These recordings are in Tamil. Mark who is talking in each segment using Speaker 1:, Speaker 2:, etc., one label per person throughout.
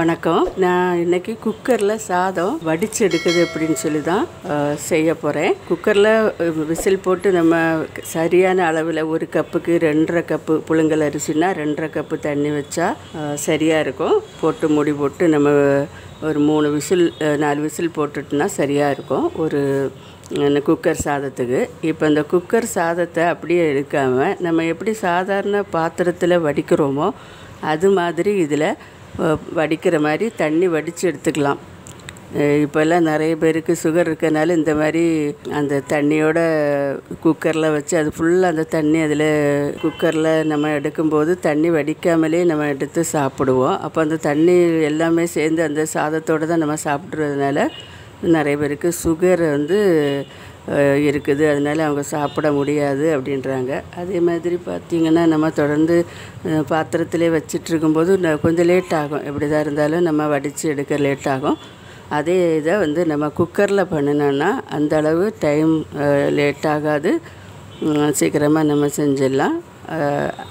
Speaker 1: வணக்கம். நான் இன்னைக்கு குக்கரில் சாதம் வடித்து எடுக்குது அப்படின்னு சொல்லி தான் செய்ய போகிறேன். குக்கரில் விசில் போட்டு நம்ம சரியான அளவில் ஒரு கப்புக்கு 2.5 கப்பு புழுங்கல் அரிசினா 2.5 கப்பு தண்ணி வச்சா சரியாக இருக்கும். போட்டு மூடி போட்டு நம்ம ஒரு 3 விசில் 4 விசில் போட்டுட்டுனா சரியாக இருக்கும் ஒரு குக்கர் சாதத்துக்கு. இப்போ இந்த குக்கர் சாதத்தை அப்படியே எடுக்காமல் நம்ம எப்படி சாதாரண பாத்திரத்தில் வடிக்கிறோமோ அது மாதிரி இதில் வடிக்கிற மாதிரி தண்ணி வடித்து எடுத்துக்கலாம். இப்போல்லாம் நிறைய பேருக்கு சுகர் இருக்கனால இந்த மாதிரி அந்த தண்ணியோட குக்கரில் வச்சு அது ஃபுல்லாக அந்த தண்ணி அதில் குக்கரில் நம்ம எடுக்கும்போது தண்ணி வடிக்காமலே நம்ம எடுத்து சாப்பிடுவோம். அப்போ அந்த தண்ணி எல்லாமே சேர்ந்து அந்த சாதத்தோடு தான் நம்ம சாப்பிட்றதுனால நிறைய பேருக்கு சுகர் இருக்குது. அதனால் அவங்க சாப்பிட முடியாது அப்படின்றாங்க. அதே மாதிரி பார்த்திங்கன்னா நம்ம தொடர்ந்து பாத்திரத்திலே வச்சிட்ருக்கும்போது கொஞ்சம் லேட் ஆகும். எப்படி தான் இருந்தாலும் நம்ம வடித்து எடுக்க லேட் ஆகும். அதே இதை நம்ம குக்கரில் பண்ணினோன்னா அந்த அளவு டைம் லேட் ஆகாது, சீக்கிரமாக நம்ம செஞ்சிடலாம்.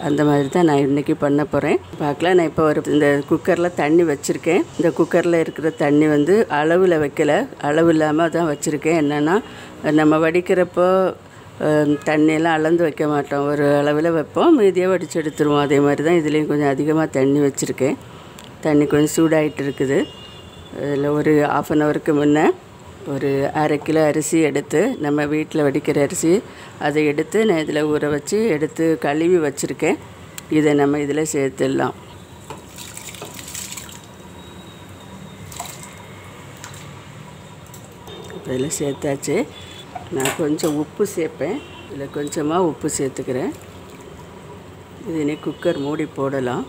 Speaker 1: அந்த மாதிரி தான் நான் இன்றைக்கி பண்ண போகிறேன். பார்க்கலாம். நான் இப்போ இந்த குக்கரில் தண்ணி வச்சுருக்கேன். இந்த குக்கரில் இருக்கிற தண்ணி அளவில் வைக்கலை, அளவு இல்லாமல் தான் வச்சுருக்கேன். என்னென்னா நம்ம வடிக்கிறப்போ தண்ணியெல்லாம் அளந்து வைக்க மாட்டோம், ஒரு அளவில் வைப்போம், மீதியாக வடித்து எடுத்துருவோம். அதே மாதிரி தான் இதுலேயும் கொஞ்சம் அதிகமாக தண்ணி வச்சுருக்கேன். தண்ணி கொஞ்சம் சூடாகிட்டு இருக்குது. இதில் ஒரு 1/2 ஹவருக்கு முன்னே ஒரு 1/2 கிலோ அரிசி எடுத்து, நம்ம வீட்டில் வடிக்கிற அரிசி அதை எடுத்து நான் இதில் ஊற வச்சு எடுத்து கழுவி வச்சுருக்கேன். இதை நம்ம இதில் சேர்த்துடலாம். இப்போ இதில் சேர்த்தாச்சு. நான் கொஞ்சம் உப்பு சேர்ப்பேன். இதில் கொஞ்சமாக உப்பு சேர்த்துக்கிறேன். இது இனி குக்கர் மூடி போடலாம்.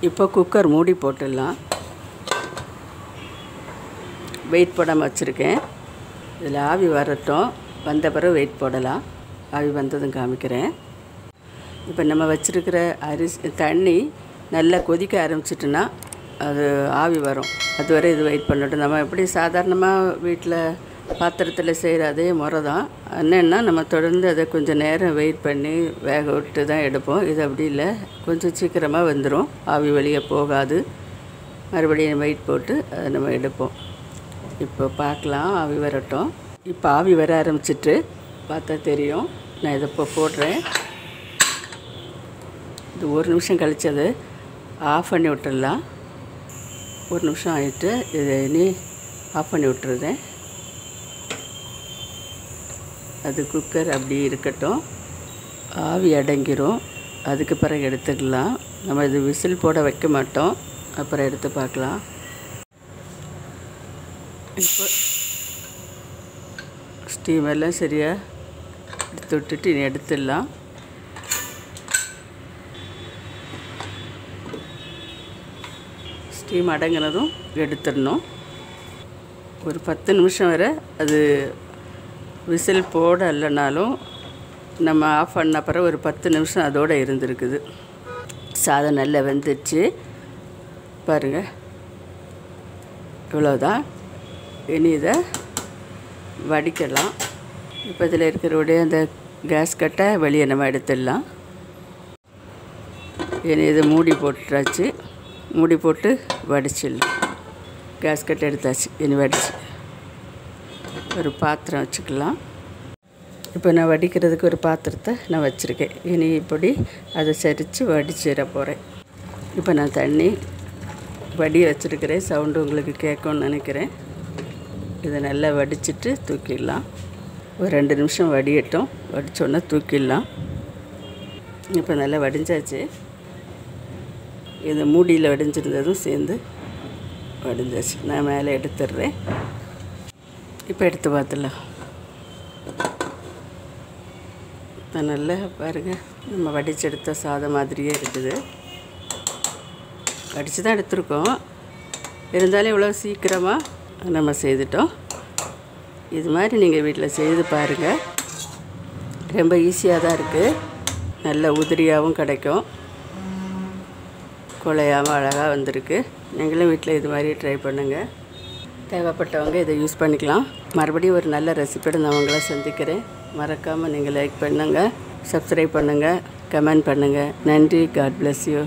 Speaker 1: இப்போ குக்கர் மூடி போட்டுடலாம். வெயிட் போடாமல் வச்சுருக்கேன். இதில் ஆவி வரட்டும், வந்த பிறகு வெயிட் போடலாம். ஆவி வந்ததும் காமிக்கிறேன். இப்போ நம்ம வச்சுருக்கிற தண்ணி நல்லா கொதிக்க ஆரம்பிச்சிட்டுனா அது ஆவி வரும். அதுவரை இது வெயிட் பண்ணட்டும். நம்ம எப்படி சாதாரணமாக வீட்டில் பாத்திரத்தில் செய்கிற அதே முறை தான். என்னென்னா நம்ம தொடர்ந்து அதை கொஞ்சம் நேரம் வெயிட் பண்ணி வேக விட்டு தான் எடுப்போம். இது அப்படி இல்லை, கொஞ்சம் சீக்கிரமாக வந்துடும், ஆவி வெளியே போகாது. மறுபடியும் வெயிட் போட்டு அதை நம்ம எடுப்போம். இப்போ பார்க்கலாம், ஆவி வரட்டும். இப்போ ஆவி வர ஆரம்பிச்சிட்டு பார்த்தா தெரியும். நான் இதை இப்போ போடுறேன். இது 1 நிமிஷம் கழித்து அதை ஆஃப் பண்ணி விட்டுடலாம். 1 நிமிஷம் ஆகிட்டு இதை இனி ஆஃப் பண்ணி விட்டுருதேன். அது குக்கர் அப்படி இருக்கட்டும், ஆவி அடங்கிரும். அதுக்கு பிறகு எடுத்துக்கலாம். நம்ம இது விசில் போட வைக்க மாட்டோம், அப்புறம் எடுத்து பார்க்கலாம். இப்போ ஸ்டீமெல்லாம் சரியாக எடுத்து விட்டுட்டு இனி எடுத்துடலாம். ஸ்டீம் அடங்கினதும் எடுத்துடணும். ஒரு 10 நிமிஷம் வரை அது விசில் போட இல்லைனாலும் நம்ம ஆஃப் பண்ண பிறகு ஒரு 10 நிமிஷம் அதோடு இருந்துருக்குது. சாதம் நல்லா வெந்துடுச்சு பாருங்கள். இவ்வளோதான். இனி இதை வடிக்கலாம். இப்போ இதில் இருக்கிறவுடைய அந்த கேஸ் கட்டை வெளியே நம்ம எடுத்துடலாம். இனி இதை மூடி போட்டாச்சு. மூடி போட்டு வடிச்சிடலாம். கேஸ் கட்டை எடுத்தாச்சு. இனி வடிச்சு ஒரு பாத்திரம் வச்சுக்கலாம். இப்போ நான் வடிக்கிறதுக்கு ஒரு பாத்திரத்தை நான் வச்சுருக்கேன். இனி இப்படி அதை சரித்து வடிச்சிட போகிறேன். இப்போ நான் தண்ணி வடி வச்சுருக்கிறேன். சவுண்டு உங்களுக்கு கேட்கும்னு நினைக்கிறேன். இதை நல்லா வடிச்சிட்டு தூக்கிடலாம். ஒரு 2 நிமிஷம் வடியட்டும். வடித்தோடனே தூக்கிடலாம். இப்போ நல்லா வடிஞ்சாச்சு. இது மூடியில் வடிஞ்சிருந்ததும் சேர்ந்து வடிஞ்சாச்சு. நான் மேலே எடுத்துடுறேன். இப்போ எடுத்து பார்த்துடலாம். நல்லா பாருங்கள், நம்ம வடித்து எடுத்த சாதம் மாதிரியே இருக்குது. வடித்து தான் எடுத்துருக்கோம், இருந்தாலும் இவ்வளோ சீக்கிரமாக நம்ம செய்துட்டோம். இது மாதிரி நீங்கள் வீட்டில் செய்து பாருங்கள். ரொம்ப ஈஸியாக தான் இருக்குது. நல்ல உதிரியாகவும் கிடைக்கும், குழையாமல் அழகாக வந்திருக்கு. நீங்களும் வீட்டில் இது மாதிரி ட்ரை பண்ணுங்கள். தேவைப்பட்டவங்க இதை யூஸ் பண்ணிக்கலாம். மறுபடியும் ஒரு நல்ல ரெசிபியோடு நான் உங்களை சந்திக்கிறேன். மறக்காமல் நீங்கள் லைக் பண்ணுங்கள், சப்ஸ்கிரைப் பண்ணுங்கள், கமெண்ட் பண்ணுங்கள். நன்றி. God bless you.